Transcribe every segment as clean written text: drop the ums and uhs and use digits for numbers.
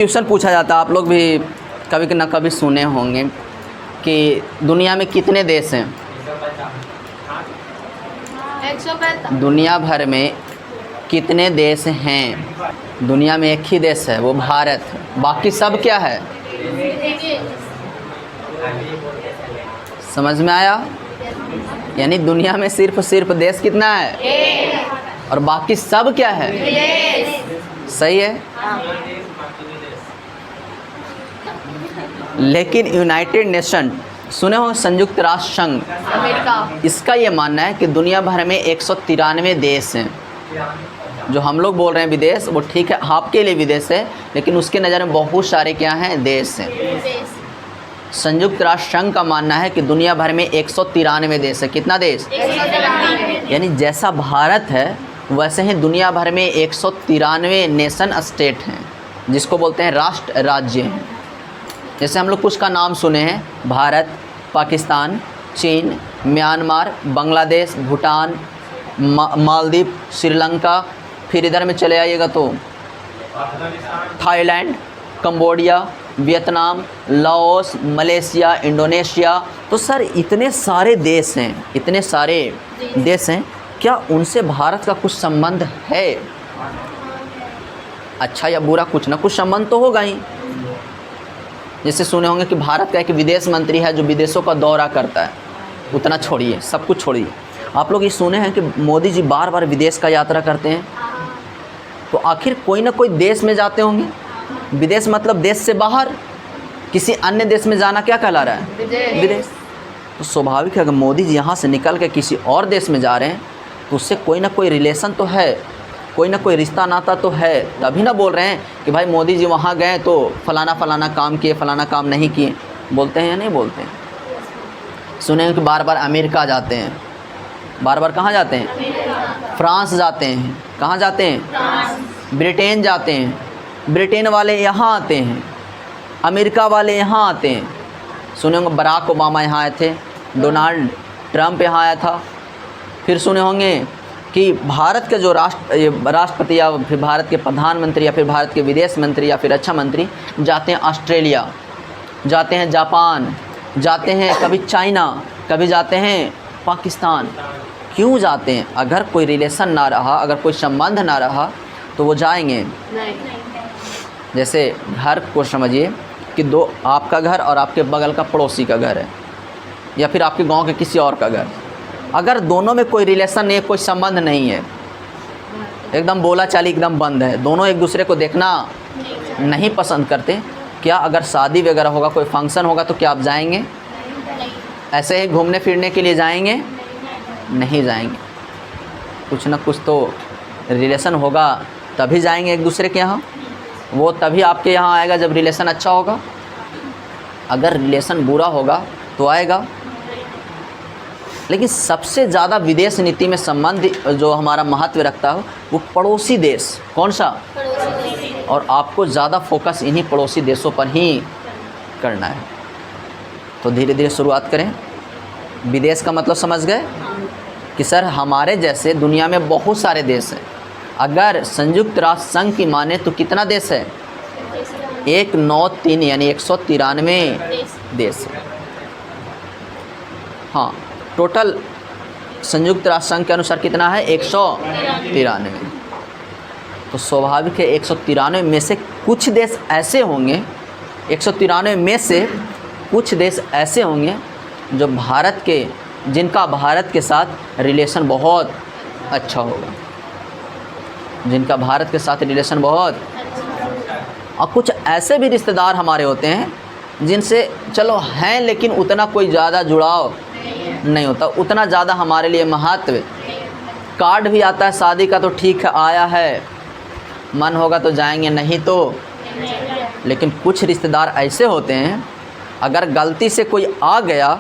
Question पूछा जाता है, आप लोग भी कभी ना कभी सुने होंगे कि दुनिया में कितने देश हैं। 145। दुनिया भर में कितने देश हैं? दुनिया में एक ही देश है, वो भारत है। बाकी सब क्या है? समझ में आया? यानी दुनिया में सिर्फ देश कितना है और बाकी सब क्या है? सही है। लेकिन यूनाइटेड नेशन सुने हो, संयुक्त राष्ट्र संघ, अमेरिका, इसका ये मानना है कि दुनिया भर में 193 देश हैं। जो हम लोग बोल रहे हैं विदेश, वो ठीक है, आपके लिए विदेश है, लेकिन उसके नज़र में बहुत सारे क्या हैं? देश हैं। संयुक्त राष्ट्र संघ का मानना है कि दुनिया भर में 193 देश है। कितना देश? 193। यानी जैसा भारत है वैसे ही दुनिया भर में 193 नेशन स्टेट हैं, जिसको बोलते हैं राष्ट्र राज्य हैं। जैसे हम लोग कुछ का नाम सुने हैं: भारत, पाकिस्तान, चीन, म्यांमार, बांग्लादेश, भूटान, मालदीव, श्रीलंका। फिर इधर में चले आइएगा तो Thailand, Cambodia, Vietnam, Laos, Malaysia, Indonesia. तो सर इतने सारे देश हैं, इतने सारे देश हैं, क्या उनसे भारत का कुछ संबंध है? अच्छा या बुरा, कुछ ना कुछ संबंध तो होगा ही। जैसे सुने होंगे कि भारत का एक विदेश मंत्री है जो विदेशों का दौरा करता है। उतना छोड़िए, सब कुछ छोड़िए, आप लोग ये सुने हैं कि मोदी जी बार बार विदेश का यात्रा करते हैं। तो आखिर कोई ना कोई देश में जाते होंगे। विदेश मतलब देश से बाहर, किसी अन्य देश में जाना क्या कहला रहा है? विदेश। तो स्वाभाविक है, अगर मोदी जी यहाँ से निकल के किसी और देश में जा रहे हैं तो उससे कोई ना कोई रिलेशन तो है, कोई ना कोई रिश्ता नाता तो है। तभी ना बोल रहे हैं कि भाई मोदी जी वहाँ गए तो फलाना फलाना काम किए, फलाना काम नहीं किए। बोलते हैं या नहीं बोलते हैं? सुने कि बार बार अमेरिका जाते हैं, बार बार कहाँ जाते हैं? फ्रांस जाते हैं। कहाँ जाते हैं? ब्रिटेन जाते हैं। ब्रिटेन वाले यहाँ आते हैं, अमेरिका वाले यहाँ आते हैं। सुने होंगे बराक ओबामा यहाँ आए थे, डोनाल्ड ट्रंप यहाँ आया था। फिर सुने होंगे कि भारत के जो राष्ट्रपति या फिर भारत के प्रधानमंत्री या फिर भारत के विदेश मंत्री या फिर रक्षा मंत्री जाते हैं ऑस्ट्रेलिया, जाते हैं जापान, जाते हैं कभी चाइना, कभी जाते हैं पाकिस्तान। क्यों जाते हैं? अगर कोई रिलेशन ना रहा, अगर कोई संबंध ना रहा तो वो जाएंगे नहीं। जैसे घर को समझिए कि दो, आपका घर और आपके बगल का पड़ोसी का घर है, या फिर आपके गांव के किसी और का घर। अगर दोनों में कोई रिलेशन नहीं है, कोई संबंध नहीं है, एकदम बोला चाली एकदम बंद है, दोनों एक दूसरे को देखना नहीं पसंद करते, क्या अगर शादी वगैरह होगा, कोई फंक्शन होगा तो क्या आप जाएंगे? ऐसे ही घूमने फिरने के लिए जाएंगे? नहीं जाएंगे। कुछ ना कुछ तो रिलेशन होगा तभी जाएंगे एक दूसरे के यहाँ। वो तभी आपके यहाँ आएगा जब रिलेशन अच्छा होगा। अगर रिलेशन बुरा होगा तो आएगा। लेकिन सबसे ज़्यादा विदेश नीति में संबंध जो हमारा महत्व रखता है वो पड़ोसी देश। कौन सा? और आपको ज़्यादा फोकस इन्हीं पड़ोसी देशों पर ही करना है। तो धीरे धीरे शुरुआत करें। विदेश का मतलब समझ गए कि सर हमारे जैसे दुनिया में बहुत सारे देश हैं। अगर संयुक्त राष्ट्र संघ की माने तो कितना देश है? 193 यानी 193 देश है। हाँ, टोटल संयुक्त राष्ट्र संघ के अनुसार कितना है? 193। तो स्वाभाविक है 193 में से कुछ देश ऐसे होंगे, 193 में से कुछ देश ऐसे होंगे जो भारत के, जिनका भारत के साथ रिलेशन बहुत अच्छा होगा, जिनका भारत के साथ रिलेशन बहुत। और कुछ ऐसे भी रिश्तेदार हमारे होते हैं जिनसे चलो हैं लेकिन उतना कोई ज़्यादा जुड़ाव नहीं होता, उतना ज़्यादा हमारे लिए महत्व। कार्ड भी आता है शादी का तो ठीक है, आया है, मन होगा तो जाएंगे, नहीं तो। लेकिन कुछ रिश्तेदार ऐसे होते हैं, अगर गलती से कोई आ गया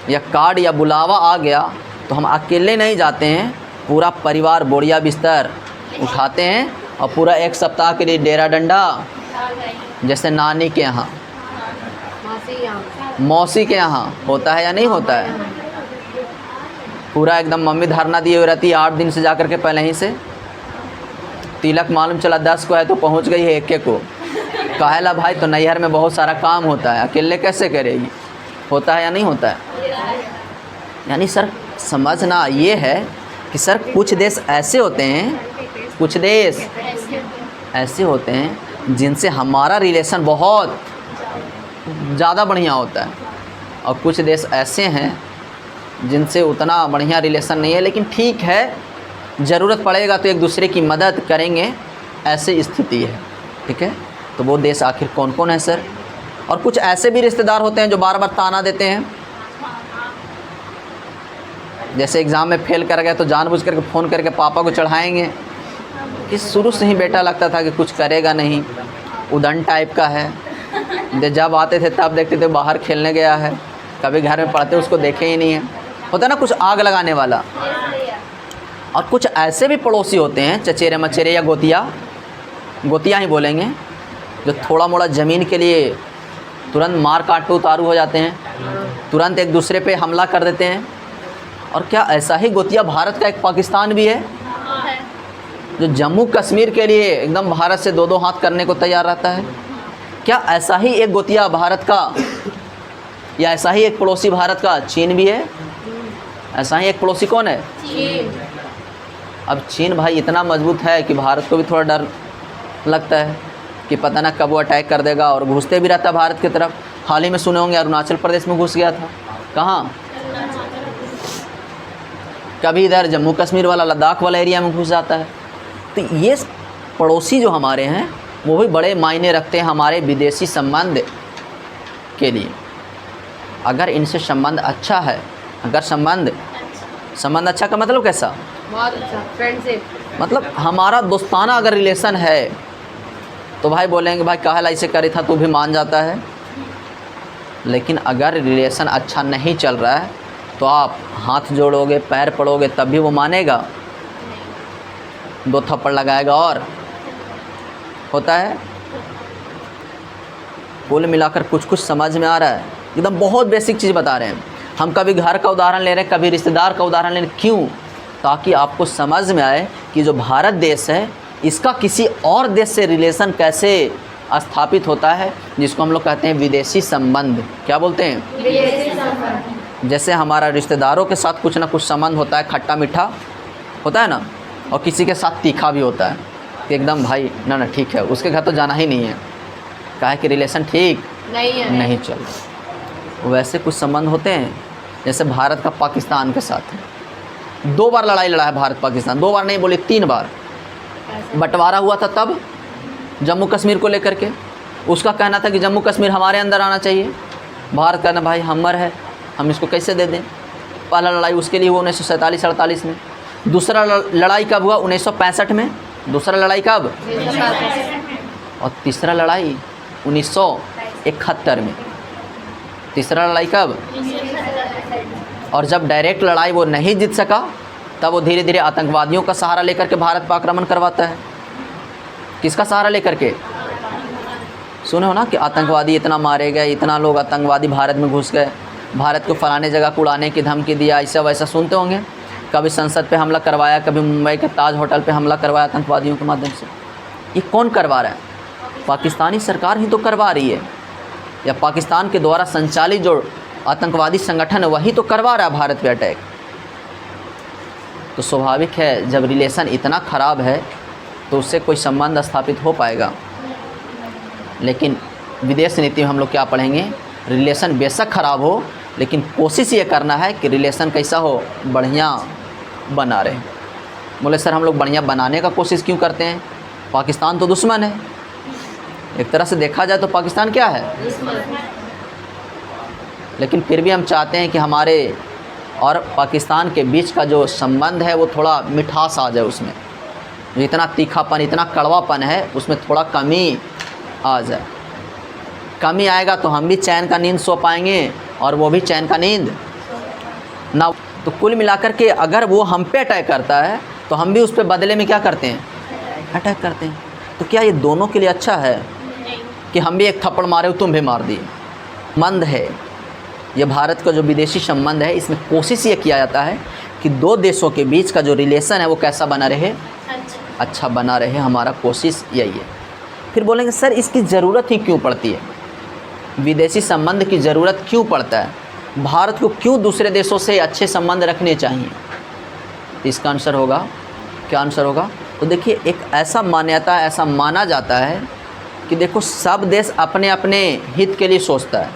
या कार्ड या बुलावा आ गया तो हम अकेले नहीं जाते हैं, पूरा परिवार बोरिया बिस्तर उठाते हैं और पूरा एक सप्ताह के लिए डेरा डंडा, जैसे नानी के यहाँ, मौसी के यहाँ होता है या नहीं होता है? पूरा एकदम मम्मी धरना दिए हुए रहती है 8 दिन से जाकर के पहले ही से। तिलक मालूम चला 10 को है तो पहुंच गई है 1 को। काहेला भाई, तो नैहर में बहुत सारा काम होता है, अकेले कैसे करेगी? होता है या नहीं होता है? यानी सर समझना ये है कि सर कुछ देश ऐसे होते हैं, कुछ देश ऐसे होते हैं जिनसे हमारा रिलेशन बहुत ज़्यादा बढ़िया होता है, और कुछ देश ऐसे हैं जिनसे उतना बढ़िया रिलेशन नहीं है, लेकिन ठीक है, ज़रूरत पड़ेगा तो एक दूसरे की मदद करेंगे, ऐसी स्थिति है। ठीक है, तो वो देश आखिर कौन कौन है सर? और कुछ ऐसे भी रिश्तेदार होते हैं जो बार बार ताना देते हैं, जैसे एग्ज़ाम में फेल कर गए तो जानबूझ करके फ़ोन करके पापा को चढ़ाएंगे कि शुरू से ही बेटा लगता था कि कुछ करेगा नहीं, उदंड टाइप का है। जब आते थे तब देखते थे बाहर खेलने गया है, कभी घर में पढ़ते उसको देखे ही नहीं है। होता है ना कुछ आग लगाने वाला। और कुछ ऐसे भी पड़ोसी होते हैं, चचेरे मचेरे या गोतिया ही बोलेंगे, जो थोड़ा मोड़ा ज़मीन के लिए तुरंत मार काट उतारू हो जाते हैं, तुरंत एक दूसरे पे हमला कर देते हैं। और क्या ऐसा ही गोतिया भारत का एक पाकिस्तान भी है, जो जम्मू कश्मीर के लिए एकदम भारत से दो दो हाथ करने को तैयार रहता है? क्या ऐसा ही एक गोतिया भारत का, या ऐसा ही एक पड़ोसी भारत का चीन भी है? ऐसा ही एक पड़ोसी कौन है? चीन। अब चीन भाई इतना मजबूत है कि भारत को भी थोड़ा डर लगता है कि पता ना कब वो अटैक कर देगा, और घुसते भी रहता है भारत की तरफ। हाल ही में सुने होंगे अरुणाचल प्रदेश में घुस गया था। कहाँ? कभी इधर जम्मू कश्मीर वाला, लद्दाख वाला एरिया में घुस जाता है। तो ये पड़ोसी जो हमारे हैं वो भी बड़े मायने रखते हैं हमारे विदेशी संबंध के लिए। अगर इनसे संबंध अच्छा है, अगर संबंध अच्छा का मतलब कैसा? बहुत अच्छा, फ्रेंडशिप। मतलब हमारा दोस्ताना अगर रिलेशन है तो भाई बोलेंगे भाई काहे ऐसे करे था, तू भी मान जाता है। लेकिन अगर रिलेशन अच्छा नहीं चल रहा है तो आप हाथ जोड़ोगे, पैर पड़ोगे, तब भी वो मानेगा? दो थप्पड़ लगाएगा। और होता है, कुल मिलाकर कुछ कुछ समझ में आ रहा है? एकदम बहुत बेसिक चीज़ बता रहे हैं हम। कभी घर का उदाहरण ले रहे हैं, कभी रिश्तेदार का उदाहरण ले रहे हैं। क्यों? ताकि आपको समझ में आए कि जो भारत देश है इसका किसी और देश से रिलेशन कैसे स्थापित होता है, जिसको हम लोग कहते हैं विदेशी संबंध। क्या बोलते हैं? विदेशी संबंध। जैसे हमारा रिश्तेदारों के साथ कुछ ना कुछ संबंध होता है, खट्टा मीठा होता है ना, और किसी के साथ तीखा भी होता है कि एकदम भाई ना ठीक है, उसके घर तो जाना ही नहीं है, काहे कि रिलेशन ठीक नहीं चल रहा। वैसे कुछ संबंध होते हैं, जैसे भारत का पाकिस्तान के साथ है। 2 बार लड़ाई लड़ा है भारत पाकिस्तान, 2 बार नहीं बोले 3 बार। बंटवारा हुआ था तब जम्मू कश्मीर को लेकर के, उसका कहना था कि जम्मू कश्मीर हमारे अंदर आना चाहिए। भारत कहना भाई हमर है, हम इसको कैसे दे दें। पहला लड़ाई उसके लिए हुआ 1947-48 में। दूसरा लड़ाई कब हुआ? 1965 में। दूसरा लड़ाई कब? और तीसरा लड़ाई 1971 में। तीसरा लड़ाई कब? और जब डायरेक्ट लड़ाई वो नहीं जीत सका, तब वो धीरे धीरे आतंकवादियों का सहारा लेकर के भारत पर आक्रमण करवाता है। किसका सहारा लेकर के? सुने हो ना कि आतंकवादी इतना मारे गए, इतना लोग आतंकवादी भारत में घुस गए, भारत को फलाने जगह को उड़ाने की धमकी दिया, ऐसा वैसा सुनते होंगे। कभी संसद पे हमला करवाया, कभी मुंबई के ताज होटल पे हमला करवाया आतंकवादियों के माध्यम से। ये कौन करवा रहा है? पाकिस्तानी सरकार ही तो करवा रही है, या पाकिस्तान के द्वारा संचालित जो आतंकवादी संगठन है वही तो करवा रहा है भारत पे अटैक। तो स्वाभाविक है जब रिलेशन इतना ख़राब है तो उससे कोई संबंध स्थापित हो पाएगा। लेकिन विदेश नीति में हम लोग क्या पढ़ेंगे? रिलेशन बेशक ख़राब हो, लेकिन कोशिश ये करना है कि रिलेशन कैसा हो? बढ़िया बना रहे। बोले सर हम लोग बढ़िया बनाने का कोशिश क्यों करते हैं? पाकिस्तान तो दुश्मन है। एक तरह से देखा जाए तो पाकिस्तान क्या है? लेकिन फिर भी हम चाहते हैं कि हमारे और पाकिस्तान के बीच का जो संबंध है वो थोड़ा मिठास आ जाए, उसमें जो इतना तीखापन, इतना कड़वापन है उसमें थोड़ा कमी आ जाए। कमी आएगा तो हम भी चैन का नींद सो पाएंगे और वो भी चैन का नींद ना। तो कुल मिलाकर के अगर वो हम पे अटैक करता है तो हम भी उस पर बदले में क्या करते हैं? अटैक करते हैं। तो क्या ये दोनों के लिए अच्छा है कि हम भी एक थप्पड़ मारे हो, तुम भी मार दिए? संबंध है ये भारत का जो विदेशी संबंध है, इसमें कोशिश ये किया जाता है कि दो देशों के बीच का जो रिलेशन है वो कैसा बना रहे? अच्छा बना रहे। हमारा कोशिश यही है। फिर बोलेंगे सर इसकी ज़रूरत ही क्यों पड़ती है, विदेशी संबंध की ज़रूरत क्यों पड़ता है, भारत को क्यों दूसरे देशों से अच्छे संबंध रखने चाहिए। इसका आंसर होगा, क्या आंसर होगा, तो देखिए एक ऐसा मान्यता, ऐसा माना जाता है कि देखो सब देश अपने अपने हित के लिए सोचता है,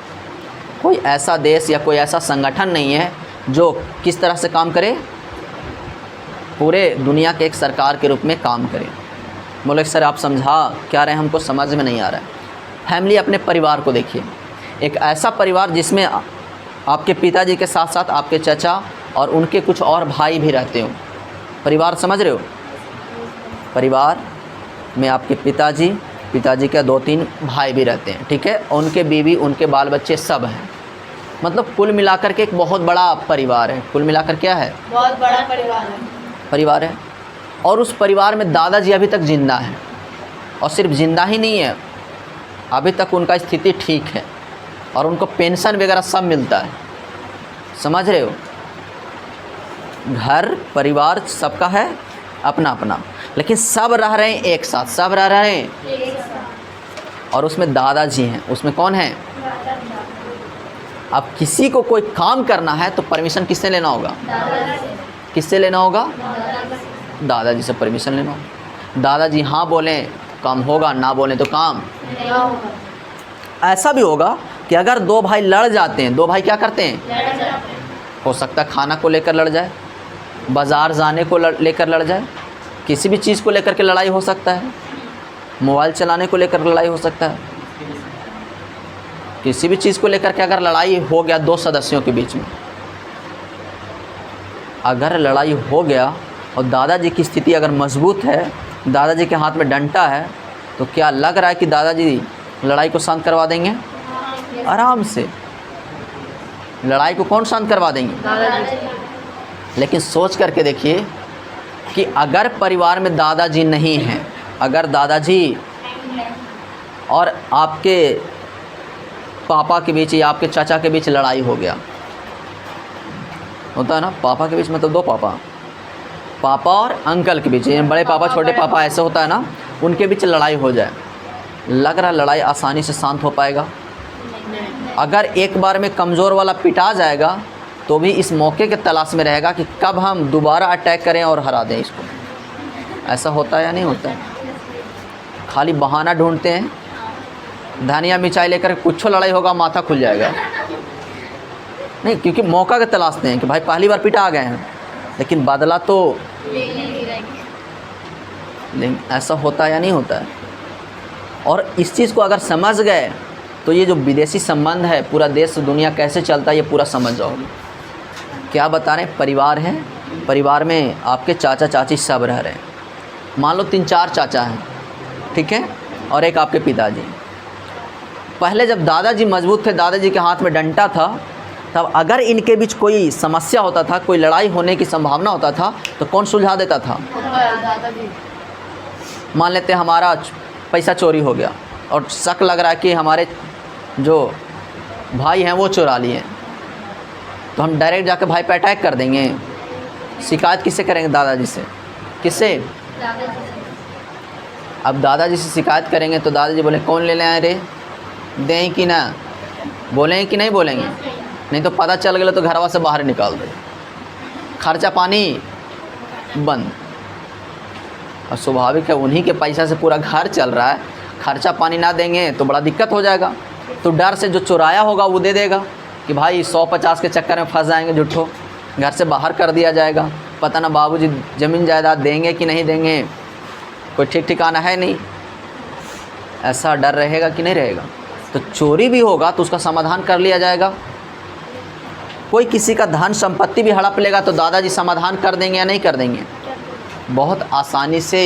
कोई ऐसा देश या कोई ऐसा संगठन नहीं है जो किस तरह से काम करे, पूरे दुनिया के एक सरकार के रूप में काम करे। बोले सर आप समझा क्या रहे हैं, हमको समझ में नहीं आ रहा है। फैमिली, अपने परिवार को देखिए, एक ऐसा परिवार जिसमें आपके पिताजी के साथ साथ आपके चाचा और उनके कुछ और भाई भी रहते हो। परिवार समझ रहे हो, परिवार में आपके पिताजी के 2-3 भाई भी रहते हैं, ठीक है, उनके बीवी, उनके बाल बच्चे सब हैं। मतलब कुल मिलाकर के एक बहुत बड़ा परिवार है। कुल मिलाकर क्या है, बहुत बड़ा परिवार है। और उस परिवार में दादाजी अभी तक ज़िंदा हैं, और सिर्फ ज़िंदा ही नहीं है, अभी तक उनका स्थिति ठीक है और उनको पेंशन वगैरह सब मिलता है। समझ रहे हो, घर परिवार सबका है अपना अपना, लेकिन सब रह रहे हैं एक साथ, सब रह रहे हैं। और उसमें दादाजी हैं, उसमें कौन है, अब किसी को कोई काम करना है तो परमिशन किससे लेना होगा, किससे लेना होगा, दादाजी से परमिशन लेना होगा। दादाजी हाँ बोलें तो काम होगा, ना बोलें तो काम। ऐसा भी होगा कि अगर 2 भाई लड़ जाते हैं, 2 भाई क्या करते हैं, हो सकता है खाना को लेकर लड़ जाए, बाज़ार जाने को लेकर लड़ जाए, किसी भी चीज़ को लेकर के लड़ाई हो सकता है, मोबाइल चलाने को लेकर लड़ाई हो सकता है, किसी भी चीज़ को लेकर के अगर लड़ाई हो गया 2 सदस्यों के बीच में, अगर लड़ाई हो गया और दादाजी की स्थिति अगर मजबूत है, दादाजी के हाथ में डंडा है, तो क्या लग रहा है कि दादाजी लड़ाई को शांत करवा देंगे, आराम से लड़ाई को कौन शांत करवा देंगे। लेकिन सोच करके देखिए कि अगर परिवार में दादाजी नहीं हैं, अगर दादाजी और आपके पापा के बीच या आपके चाचा के बीच लड़ाई हो गया, होता है ना, पापा के बीच मतलब 2 पापा और अंकल के बीच, बड़े पापा छोटे पापा ऐसे होता है ना, उनके बीच लड़ाई हो जाए, लग रहा लड़ाई आसानी से शांत हो पाएगा। अगर एक बार में कमज़ोर वाला पिटा जाएगा तो भी इस मौके के तलाश में रहेगा कि कब हम दोबारा अटैक करें और हरा दें इसको। ऐसा होता है या नहीं होता है, खाली बहाना ढूंढते हैं, धनिया मिर्चाई लेकर कुछ लड़ाई होगा माथा खुल जाएगा, नहीं, क्योंकि मौका के तलाशते हैं कि भाई पहली बार पिटा आ गए हैं, लेकिन बदला तो, लेकिन ऐसा होता है या नहीं होता है। और इस चीज़ को अगर समझ गए तो ये जो विदेशी संबंध है, पूरा देश दुनिया कैसे चलता है ये पूरा समझ जाओगे। क्या बता रहे हैं, परिवार है, परिवार में आपके चाचा चाची सब रह रहे हैं, मान लो 3-4 चाचा हैं, ठीक है, और एक आपके पिताजी। पहले जब दादाजी मजबूत थे, दादाजी के हाथ में डंडा था, तब अगर इनके बीच कोई समस्या होता था, कोई लड़ाई होने की संभावना होता था, तो कौन सुलझा देता था, मान लेते हमारा पैसा चोरी हो गया और शक लग रहा है कि हमारे जो भाई हैं वो चुरा लिए, तो हम डायरेक्ट जाकर भाई पे अटैक कर देंगे। शिकायत किससे करेंगे, दादाजी से, किससे, अब दादाजी से शिकायत करेंगे तो दादाजी बोले कौन ले आए रे, दें कि ना, बोलेंगे कि नहीं बोलेंगे, नहीं तो पता चल गया तो घरवा से बाहर निकाल दे, खर्चा पानी बंद। और स्वाभाविक है उन्हीं के पैसा से पूरा घर चल रहा है, खर्चा पानी ना देंगे तो बड़ा दिक्कत हो जाएगा। तो डर से जो चुराया होगा वो दे देगा कि भाई 150 के चक्कर में फंस जाएंगे, झूठो घर से बाहर कर दिया जाएगा, पता ना बाबूजी ज़मीन जायदाद देंगे कि नहीं देंगे, कोई ठीक ठिकाना है नहीं, ऐसा डर रहेगा कि नहीं रहेगा। तो चोरी भी होगा तो उसका समाधान कर लिया जाएगा। कोई किसी का धन संपत्ति भी हड़प लेगा तो दादाजी समाधान कर देंगे या नहीं कर देंगे, बहुत आसानी से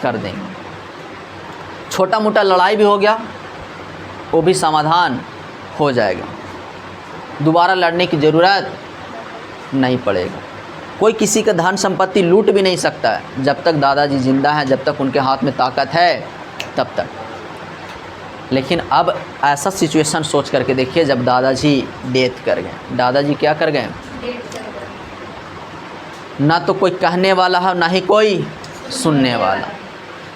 कर देंगे। छोटा मोटा लड़ाई भी हो गया वो भी समाधान हो जाएगा, दोबारा लड़ने की ज़रूरत नहीं पड़ेगा। कोई किसी का धन संपत्ति लूट भी नहीं सकता है जब तक दादाजी ज़िंदा हैं, जब तक उनके हाथ में ताकत है तब तक। लेकिन अब ऐसा सिचुएशन सोच करके देखिए जब दादाजी डेथ कर गए, दादाजी क्या कर गए, ना तो कोई कहने वाला है ना ही कोई सुनने वाला।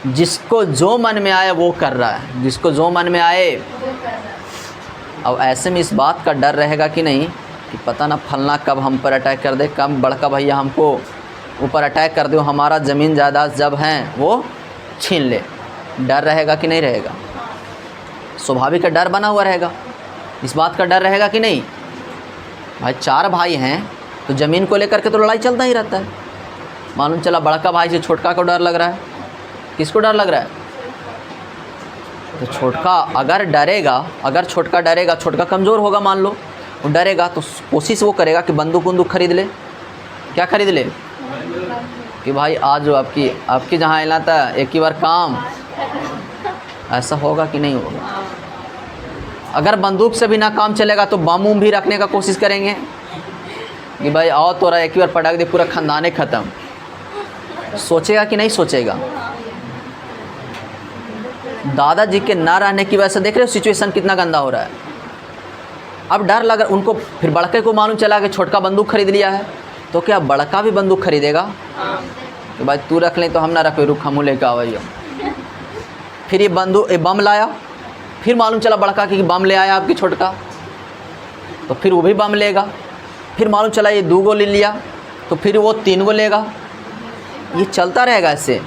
जिसको जो मन में आए वो कर रहा है, जिसको जो मन में आए। अब ऐसे में इस बात का डर रहेगा कि नहीं कि पता ना फलना कब हम पर अटैक कर दे, कब बड़का भैया हमको ऊपर अटैक कर दे, हमारा ज़मीन जायदाद जब हैं वो छीन ले। डर रहेगा कि नहीं रहेगा? स्वाभाविक डर बना हुआ रहेगा। इस बात का डर रहेगा कि नहीं? भाई 4 भाई हैं तो ज़मीन को लेकर के तो लड़ाई चलता ही रहता है। मालूम चला बड़का भाई से छोटका को डर लग रहा है। किसको डर लग रहा है? तो छोटका अगर डरेगा, अगर छोटका डरेगा, छोटका कमज़ोर होगा मान लो, वो डरेगा तो कोशिश वो करेगा कि बंदूक बंदूक खरीद ले। क्या खरीद ले? कि भाई आज जो आपकी जहाँ आना था एक ही बार काम। ऐसा होगा कि नहीं होगा? अगर बंदूक से भी ना काम चलेगा तो बम उम भी रखने का कोशिश करेंगे कि भाई आओ तोरा एक ही बार पटक दे, पूरा ख़ानदाने ख़त्म। सोचेगा कि नहीं सोचेगा? दादाजी के ना रहने की वजह से देख रहे हो सिचुएशन कितना गंदा हो रहा है। अब डर लग रहा उनको, फिर बड़के को मालूम चला कि छोटका बंदूक खरीद लिया है, तो क्या बड़का भी बंदूक खरीदेगा कि भाई तू रख ले तो हम ना रखे, रुक हम लेकर आवाइयो। फिर ये बम लाया, फिर मालूम चला बड़का कि बम ले आया आपकी छोटका, तो फिर वो भी बम लेगा। फिर मालूम चला ये 2 गो ले लिया तो फिर वो 3 गो लेगा। ये चलता रहेगा ऐसे।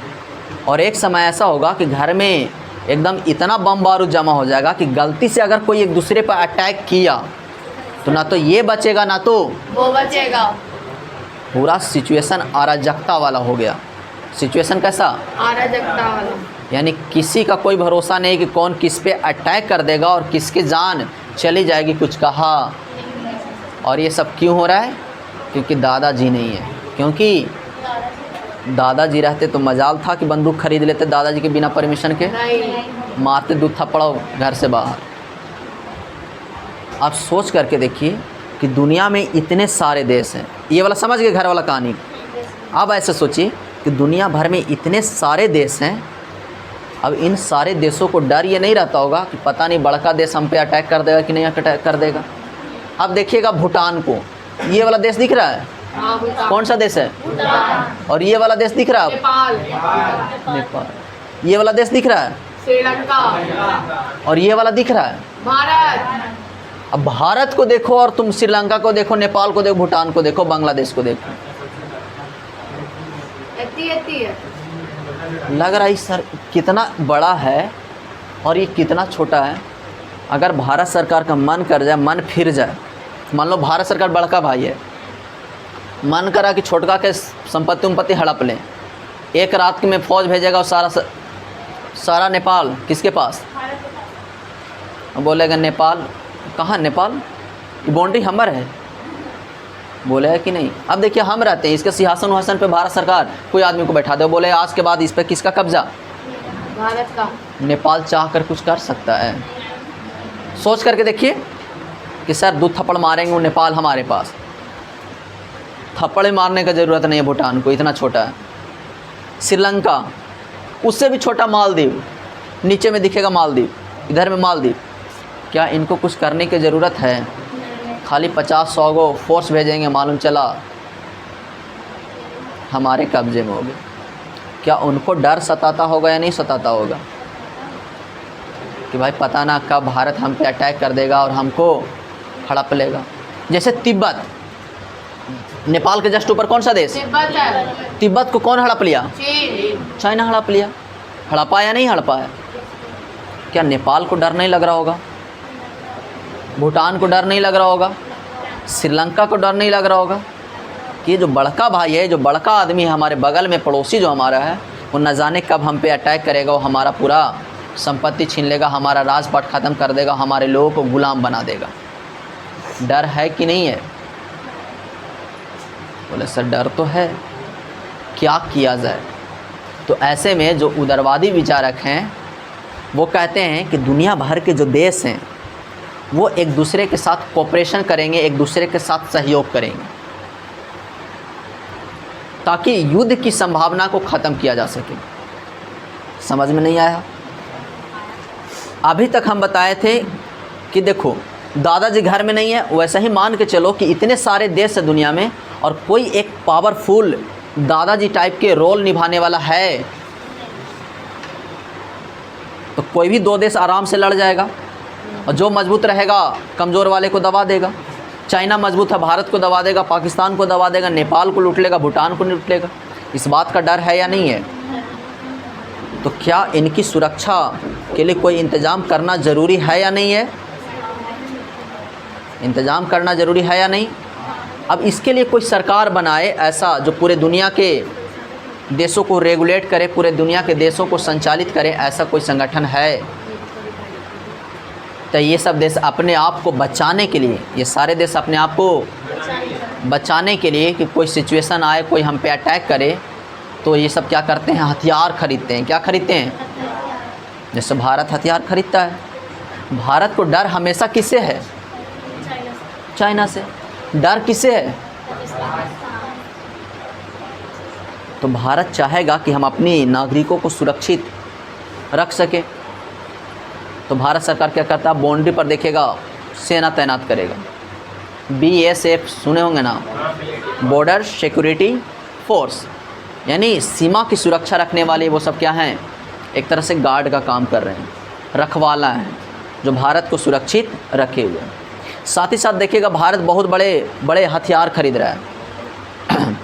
और एक समय ऐसा होगा कि घर में एकदम इतना बम बारूद जमा हो जाएगा कि गलती से अगर कोई एक दूसरे पर अटैक किया तो ना तो ये बचेगा ना तो वो बचेगा। पूरा सिचुएशन अराजकता वाला हो गया। सिचुएशन कैसा? अराजकता वाला। यानी किसी का कोई भरोसा नहीं कि कौन किस पे अटैक कर देगा और किसकी जान चली जाएगी कुछ कहा। और ये सब क्यों हो रहा है? क्योंकि दादाजी नहीं है। क्योंकि दादाजी रहते तो मजाल था कि बंदूक खरीद लेते दादाजी के बिना परमिशन के, मारते 2 थप्पड़ घर से बाहर। आप सोच करके देखिए कि दुनिया में इतने सारे देश हैं। ये वाला समझ गए घर वाला कहानी। अब ऐसे सोचिए कि दुनिया भर में इतने सारे देश हैं। अब इन सारे देशों को डर ये नहीं रहता होगा कि पता नहीं बड़का देश हम पे अटैक कर देगा कि नहीं अटैक कर देगा। अब देखिएगा भूटान को, ये वाला देश दिख रहा है? कौन सा देश है? और ये वाला देश दिख रहा है? नेपाल। ये वाला देश दिख रहा है? श्रीलंका। और ये वाला दिख रहा है? भारत। अब भारत को देखो और तुम श्रीलंका को देखो, नेपाल को देखो, भूटान को देखो, बांग्लादेश को देखो। इतनी है। लग रहा है सर कितना बड़ा है और ये कितना छोटा है। अगर भारत सरकार का मन कर जाए, मन फिर जाए, मान लो भारत सरकार बड़का भाई है, मन करा कि छोटका के संपत्ति हड़प लें, एक रात में फ़ौज भेजेगा और सारा नेपाल किसके पास? बोलेगा नेपाल कहाँ? नेपाल ये बाउंड्री हमार है, बोलेगा कि नहीं? अब देखिए हम रहते हैं, इसके सिंहासन उहासन पे भारत सरकार कोई आदमी को बैठा दे, बोले आज के बाद इस पर किसका कब्जा? भारत का। नेपाल चाह कर कुछ कर सकता है? सोच करके देखिए कि सर 2 थप्पड़ मारेंगे वो नेपाल हमारे पास। थप्पड़ मारने का ज़रूरत नहीं है भूटान को, इतना छोटा है। श्रीलंका, उससे भी छोटा मालदीव, नीचे में दिखेगा मालदीव, इधर में मालदीव। क्या इनको कुछ करने की ज़रूरत है? खाली 50-100 गो फोर्स भेजेंगे, मालूम चला हमारे कब्जे में हो गए। क्या उनको डर सताता होगा या नहीं सताता होगा कि भाई पता ना कब भारत हम पे अटैक कर देगा और हमको हड़प लेगा? जैसे तिब्बत, नेपाल के जस्ट ऊपर कौन सा देश? तिब्बत है। तिब्बत को कौन हड़प लिया? चीन। चाइना हड़प लिया। हड़पा या नहीं हड़पाया? क्या नेपाल को डर नहीं लग रहा होगा? भूटान को डर नहीं लग रहा होगा? श्रीलंका को डर नहीं लग रहा होगा कि ये जो बड़का भाई है, जो बड़का आदमी है हमारे बगल में, पड़ोसी जो हमारा है, वो न जाने कब हम पे अटैक करेगा, वो हमारा पूरा संपत्ति छीन लेगा, हमारा राजपाट ख़त्म कर देगा, हमारे लोगों को गुलाम बना देगा। डर है कि नहीं है? बोले सर डर तो है, क्या किया जाए? तो ऐसे में जो उदारवादी विचारक हैं वो कहते हैं कि दुनिया भर के जो देश हैं वो एक दूसरे के साथ कोऑपरेशन करेंगे, एक दूसरे के साथ सहयोग करेंगे ताकि युद्ध की संभावना को ख़त्म किया जा सके। समझ में नहीं आया? अभी तक हम बताए थे कि देखो दादाजी घर में नहीं है, वैसा ही मान के चलो कि इतने सारे देश है दुनिया में और कोई एक पावरफुल दादाजी टाइप के रोल निभाने वाला है तो कोई भी दो देश आराम से लड़ जाएगा, और जो मजबूत रहेगा कमज़ोर वाले को दबा देगा। चाइना मजबूत है, भारत को दबा देगा, पाकिस्तान को दबा देगा, नेपाल को लूट लेगा, भूटान को लूट लेगा। इस बात का डर है या नहीं है? तो क्या इनकी सुरक्षा के लिए कोई इंतज़ाम करना ज़रूरी है या नहीं है? इंतज़ाम करना ज़रूरी है या नहीं? अब इसके लिए कोई सरकार बनाए ऐसा जो पूरे दुनिया के देशों को रेगुलेट करे, पूरे दुनिया के देशों को संचालित करे, ऐसा कोई संगठन है? तो ये सब देश अपने आप को बचाने के लिए, ये सारे देश अपने आप को बचाने के लिए कि कोई सिचुएशन आए, कोई हम पे अटैक करे, तो ये सब क्या करते हैं? हथियार खरीदते हैं। क्या खरीदते हैं? जैसे भारत हथियार खरीदता है। भारत को डर हमेशा किससे है? चाइना से। डर किससे है? तो भारत चाहेगा कि हम अपनी नागरिकों को सुरक्षित रख सके, तो भारत सरकार क्या करता है? बाउंड्री पर देखेगा सेना तैनात करेगा। BSF सुने होंगे ना, बॉर्डर सिक्योरिटी फोर्स, यानी सीमा की सुरक्षा रखने वाले वो सब क्या हैं? एक तरह से गार्ड का काम कर रहे हैं, रखवाला हैं, जो भारत को सुरक्षित रखे हुए हैं। साथ ही साथ देखिएगा भारत बहुत बड़े बड़े हथियार खरीद रहा है।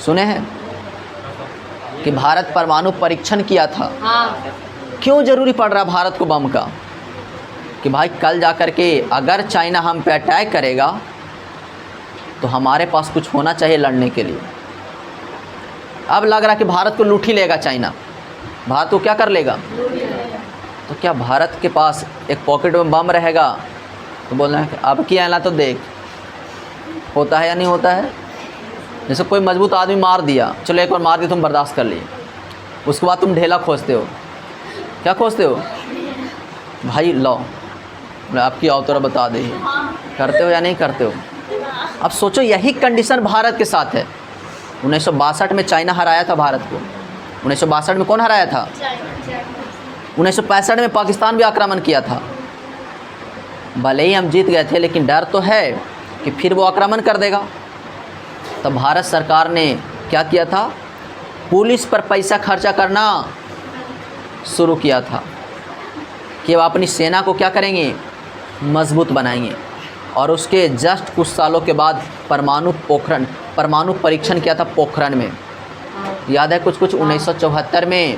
सुने हैं कि भारत परमाणु परीक्षण किया था। हाँ। क्यों ज़रूरी पड़ रहा है भारत को बम का? कि भाई कल जा कर के अगर चाइना हम पे अटैक करेगा तो हमारे पास कुछ होना चाहिए लड़ने के लिए। अब लग रहा कि भारत को लूट ही लेगा चाइना। भारत को क्या कर लेगा? तो क्या भारत के पास एक पॉकेट में बम रहेगा तो बोलना है कि अब क्या आना तो देख, होता है या नहीं होता है? जैसे कोई मजबूत आदमी मार दिया, चलो एक बार मार दिया, तुम बर्दाश्त कर लिए, उसके बाद तुम ढेला खोजते हो। क्या खोजते हो? भाई लो मैं आपकी अवतरा बता दे, करते हो या नहीं करते हो? अब सोचो यही कंडीशन भारत के साथ है। 1962 में चाइना हराया था भारत को। 1962 में कौन हराया था? 1965 में पाकिस्तान भी आक्रमण किया था। भले ही हम जीत गए थे, लेकिन डर तो है कि फिर वो आक्रमण कर देगा। तब भारत सरकार ने क्या किया था? पुलिस पर पैसा खर्चा करना शुरू किया था कि वो अपनी सेना को क्या करेंगे? मजबूत बनाएंगे। और उसके जस्ट कुछ सालों के बाद परमाणु परीक्षण किया था पोखरण में। याद है कुछ 1974 में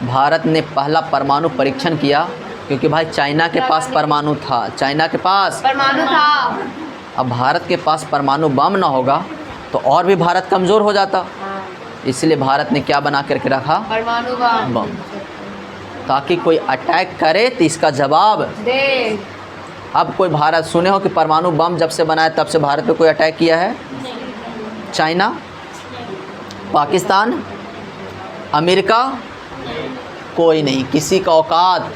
भारत ने पहला परमाणु परीक्षण किया, क्योंकि भाई चाइना के पास परमाणु था, चाइना के पास परमाणु था। अब भारत के पास परमाणु बम ना होगा तो और भी भारत कमज़ोर हो जाता। इसलिए भारत ने क्या बना करके रखा? परमाणु बम, ताकि कोई अटैक करे तो इसका जवाब दे। अब कोई भारत सुने हो कि परमाणु बम जब से बनाया तब से भारत पे कोई अटैक किया है? चाइना, पाकिस्तान, अमेरिका, कोई नहीं, किसी का औकात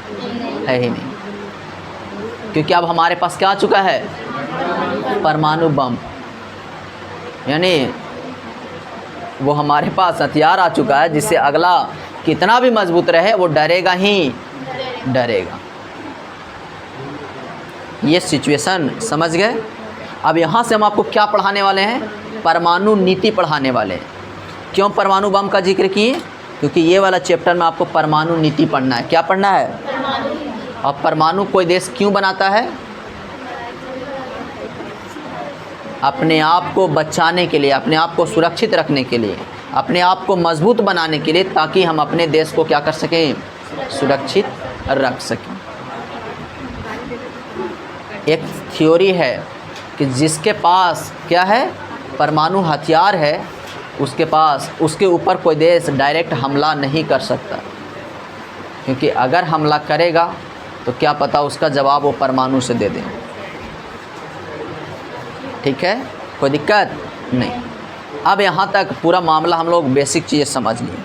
है ही नहीं। क्योंकि अब हमारे पास क्या आ चुका है? परमाणु बम, यानी वो हमारे पास हथियार आ चुका है जिससे अगला कितना भी मजबूत रहे वो डरेगा ही डरेगा। ये सिचुएशन समझ गए? अब यहाँ से हम आपको क्या पढ़ाने वाले हैं? परमाणु नीति पढ़ाने वाले हैं। क्यों परमाणु बम का जिक्र किए? क्योंकि ये वाला चैप्टर में आपको परमाणु नीति पढ़ना है। क्या पढ़ना है? और परमाणु कोई देश क्यों बनाता है? अपने आप को बचाने के लिए, अपने आप को सुरक्षित रखने के लिए, अपने आप को मजबूत बनाने के लिए, ताकि हम अपने देश को क्या कर सकें? सुरक्षित रख सकें। एक थ्योरी है कि जिसके पास क्या है? परमाणु हथियार है, उसके ऊपर कोई देश डायरेक्ट हमला नहीं कर सकता, क्योंकि अगर हमला करेगा तो क्या पता उसका जवाब वो परमाणु से दे दें। ठीक है, कोई दिक्कत नहीं। अब यहाँ तक पूरा मामला हम लोग बेसिक चीज़ें समझ लिए।